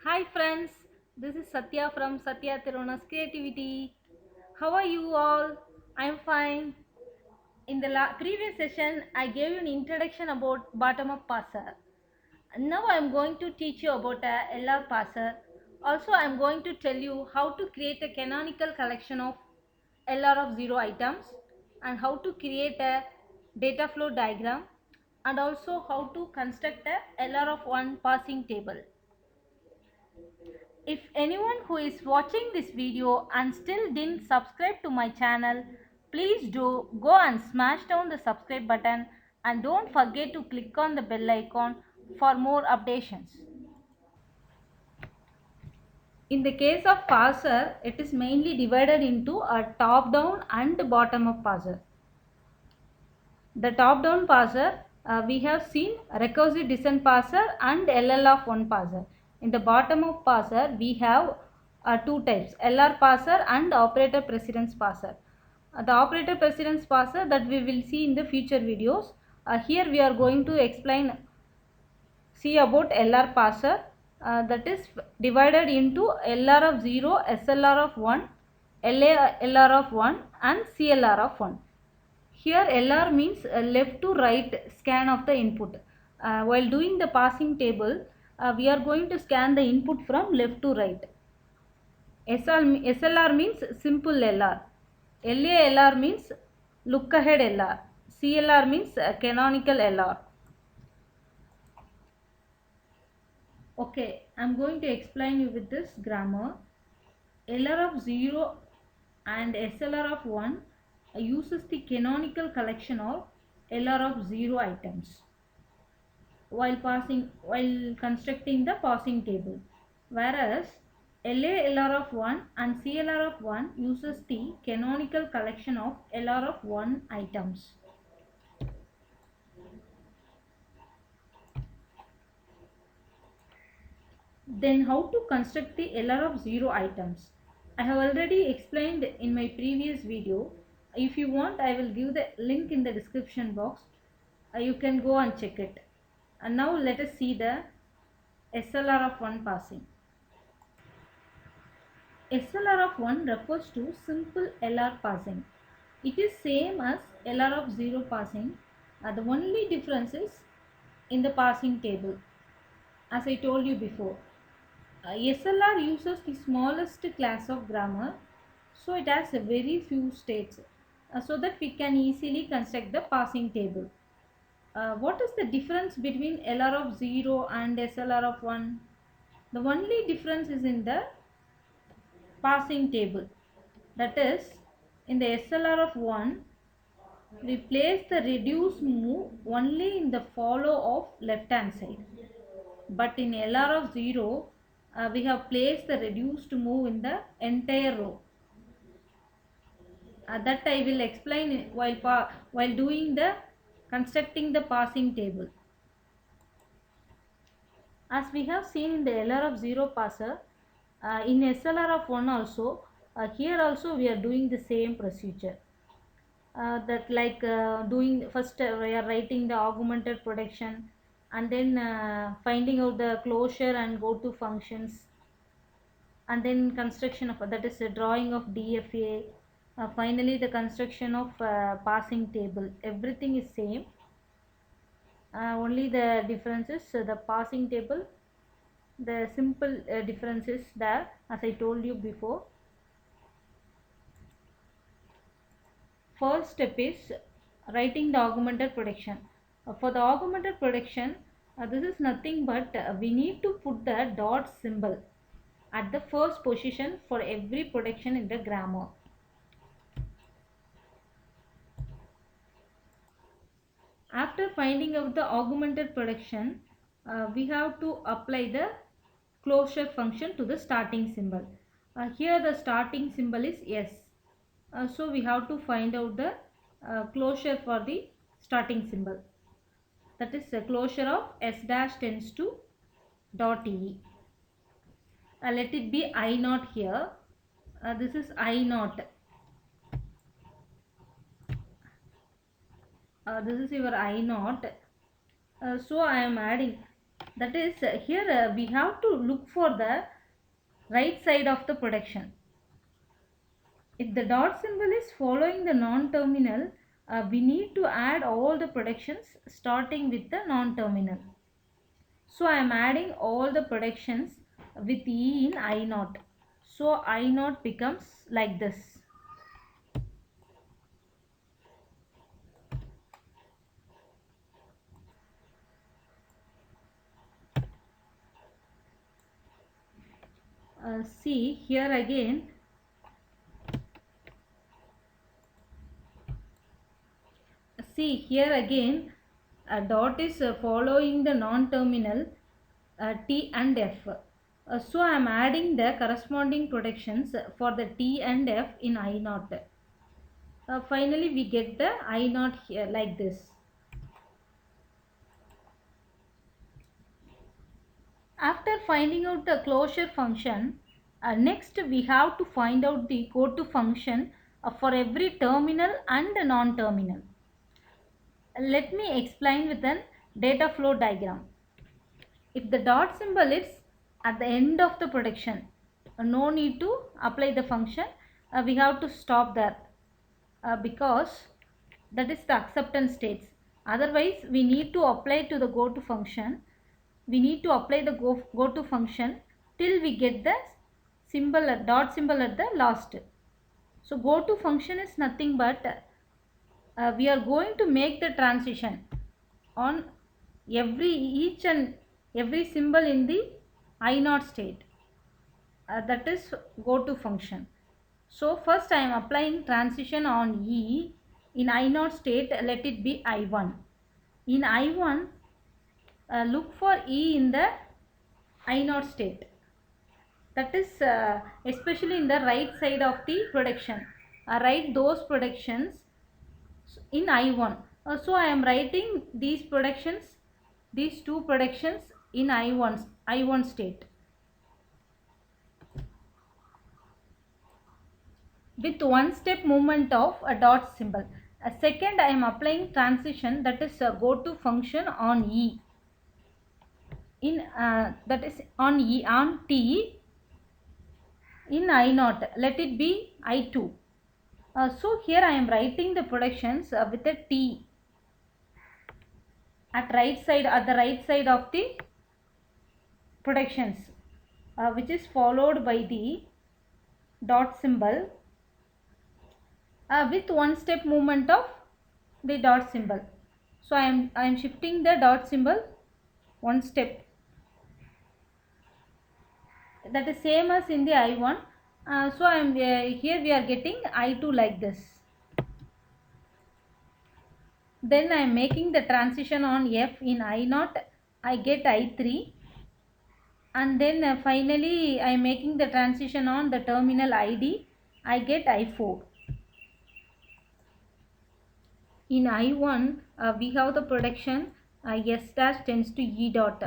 Hi friends, this is Satya from Satya Tirona's Creativity. How are you all? I'm fine. In the previous session, I gave you an introduction about bottom-up parser. Now I'm going to teach you about a LR parser. Also, I'm going to tell you how to create a canonical collection of LR of 0 items and how to create a data flow diagram and also how to construct a LR of 1 parsing table. If anyone who is watching this video and still didn't subscribe to my channel, please do go and smash down the subscribe button and don't forget to click on the bell icon for more updates. In the case of parser, it is mainly divided into a top-down and bottom-up parser. The top-down parser, we have seen recursive descent parser and LL of 1 parser. In the bottom-up parser, we have two types, LR parser and operator precedence parser. The operator precedence parser that we will see in the future videos. Here we are going to see about LR parser, that is divided into LR of 0, SLR of 1, LR of 1 and CLR of 1. Here LR means left to right scan of the input. While doing the passing table, we are going to scan the input from left to right. SLR means simple LR. LALR means look ahead LR. CLR means canonical LR. Okay, I am going to explain you with this grammar. LR of 0 and SLR of 1 uses the canonical collection of LR of 0 items while constructing the passing table, whereas LALR of 1 and CLR of 1 uses the canonical collection of LR of 1 items. Then how to construct the LR of 0 items? I have already explained in my previous video. If you want, I will give the link in the description box. You can go and check it. And now let us see the SLR of 1 passing. SLR of 1 refers to simple LR passing. It is same as LR of 0 passing. The only difference is in the passing table, as I told you before. SLR uses the smallest class of grammar, so it has a very few states, so that we can easily construct the passing table. What is the difference between LR of 0 and SLR of 1? The only difference is in the passing table. That is, in the SLR of 1, we place the reduce move only in the follow of left hand side. But in LR of 0, we have placed the reduced move in the entire row. That I will explain while doing the constructing the passing table. As we have seen in the LR of 0 parser, in SLR of 1 also, here also we are doing the same procedure. That like doing first we are writing the augmented production and then finding out the closure and go to functions, and then construction of, that is a drawing of DFA, finally the construction of passing table. Everything is same, only the difference is the passing table, the simple difference is there, as I told you before. First step is writing the augmented production. For the augmented production, this is nothing but we need to put the dot symbol at the first position for every production in the grammar. After finding out the augmented production, we have to apply the closure function to the starting symbol. Here the starting symbol is S. So we have to find out the closure for the starting symbol. That is the closure of S dash tends to dot E. Let it be I naught here. This is I naught. This is your I naught. So I am adding. That is, here we have to look for the right side of the projection. If the dot symbol is following the non-terminal, we need to add all the projections starting with the non-terminal. So I am adding all the projections with E in I naught. So I naught becomes like this. See here again. See here again. A dot is following the non-terminal T and F. So I am adding the corresponding projections for the T and F in I naught. Finally we get the I naught here like this. After finding out the closure function, next we have to find out the goto function for every terminal and non-terminal. Let me explain with an data flow diagram. If the dot symbol is at the end of the projection, no need to apply the function. We have to stop there because that is the acceptance states. Otherwise we need to apply to the goto function. We need to apply the goto function till we get the symbol dot symbol at the last. So goto function is nothing but we are going to make the transition on each and every symbol in the I naught state. That is goto function. So first I am applying transition on E in I naught state. Let it be I1. In I1, look for E in the I naught state. That is especially in the right side of the projection. Write those projections in I1. So I am writing these projections, these two projections in I1 state. With one step movement of a dot symbol. Second, I am applying transition, that is goto function on E. In that is on E on T in I naught. Let it be I2. So here I am writing the projections with a T at the right side of the projections, which is followed by the dot symbol with one step movement of the dot symbol. So I am shifting the dot symbol one step. That is same as in the I1. So I am here we are getting I2 like this. Then I am making the transition on F in I naught. I get I3. And then finally I am making the transition on the terminal ID. I get I4. In I1 we have the projection S dash tends to E dot.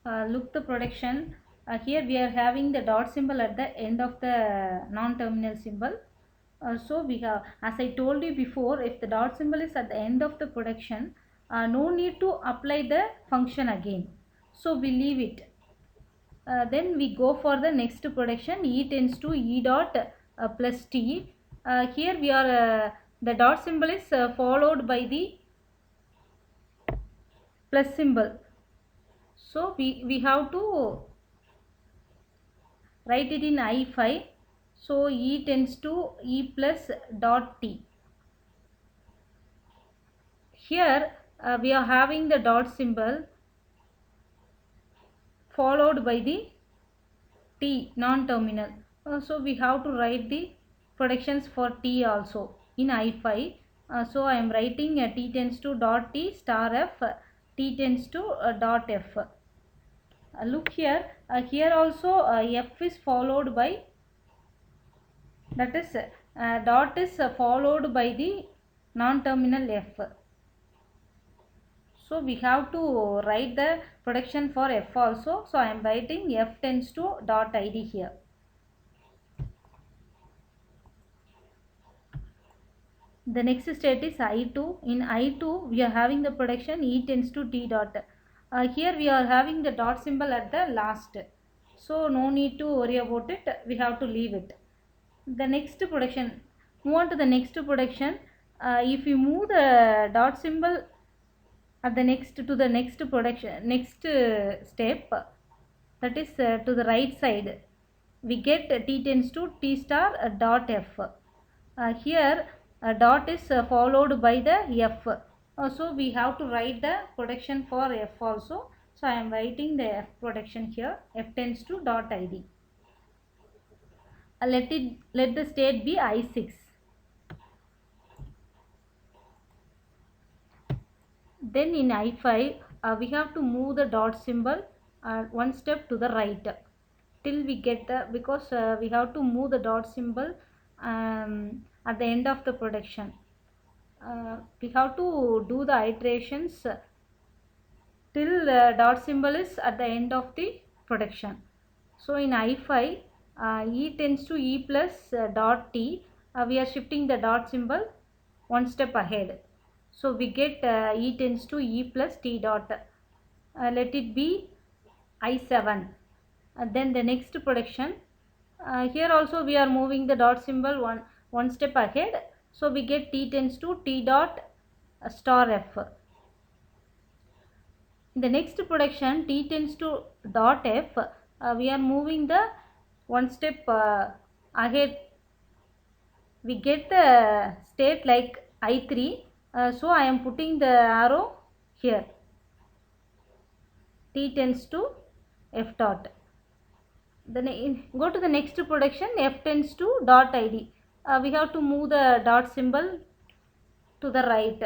Look the projection. Here we are having the dot symbol at the end of the non-terminal symbol. So we have, as I told you before, if the dot symbol is at the end of the projection, no need to apply the function again. So we leave it. Then we go for the next projection. E tends to E dot plus T. Here we are the dot symbol is followed by the plus symbol. So we have to write it in I5. So E tends to E plus dot T. Here we are having the dot symbol followed by the T non-terminal. So we have to write the projections for T also in I5. So I am writing T tends to dot T star F, T tends to dot F. Look here, here also F is followed by, that is dot is followed by the non-terminal F. So we have to write the projection for F also. So I am writing F tends to dot ID here. The next state is I2. In I2 we are having the projection E tends to T dot. Here we are having the dot symbol at the last, so no need to worry about it, we have to leave it. The next production, move on to the next production. If you move the dot symbol at the next to the next production, next step, that is to the right side, we get t tends to t star dot f. Here dot is followed by the f. So we have to write the production for f also. So I am writing the f production here. F tends to dot id. Let the state be I6. Then in I5 we have to move the dot symbol one step to the right till we get the, because we have to move the dot symbol at the end of the production. We have to do the iterations till the dot symbol is at the end of the production. So in I5 e tends to e plus dot t, we are shifting the dot symbol one step ahead. So we get e tends to e plus t dot. Let it be I7. Then the next production, here also we are moving the dot symbol one step ahead. So we get t tends to t dot star f. In the next production, t tends to dot f, we are moving the one step ahead. We get the state like I3, so I am putting the arrow here, t tends to f dot. Then go to the next production, f tends to dot id. We have to move the dot symbol to the right.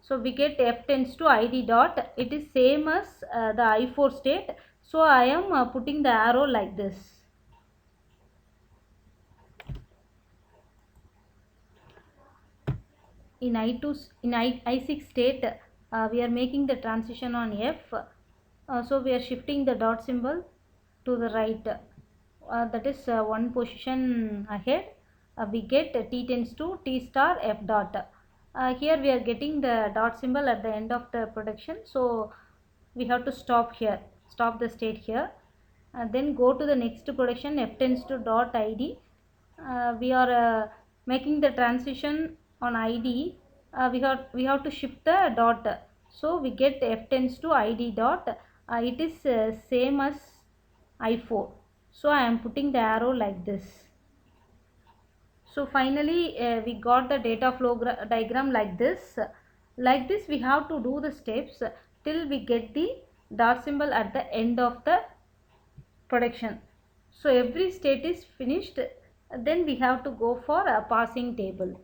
So we get f tends to id dot. It is same as the I4 state. So I am putting the arrow like this. In I2, in I6 state, we are making the transition on f. So we are shifting the dot symbol to the right. That is one position ahead. We get t tends to t star f dot. Here we are getting the dot symbol at the end of the production. So we have to stop here, stop the state here. Then go to the next production, f tends to dot id. We are making the transition on id. We have to shift the dot. So we get f tends to id dot. It is same as I4. So I am putting the arrow like this. So finally we got the data flow diagram like this. Like this we have to do the steps till we get the dot symbol at the end of the production. So every state is finished, then we have to go for a passing table.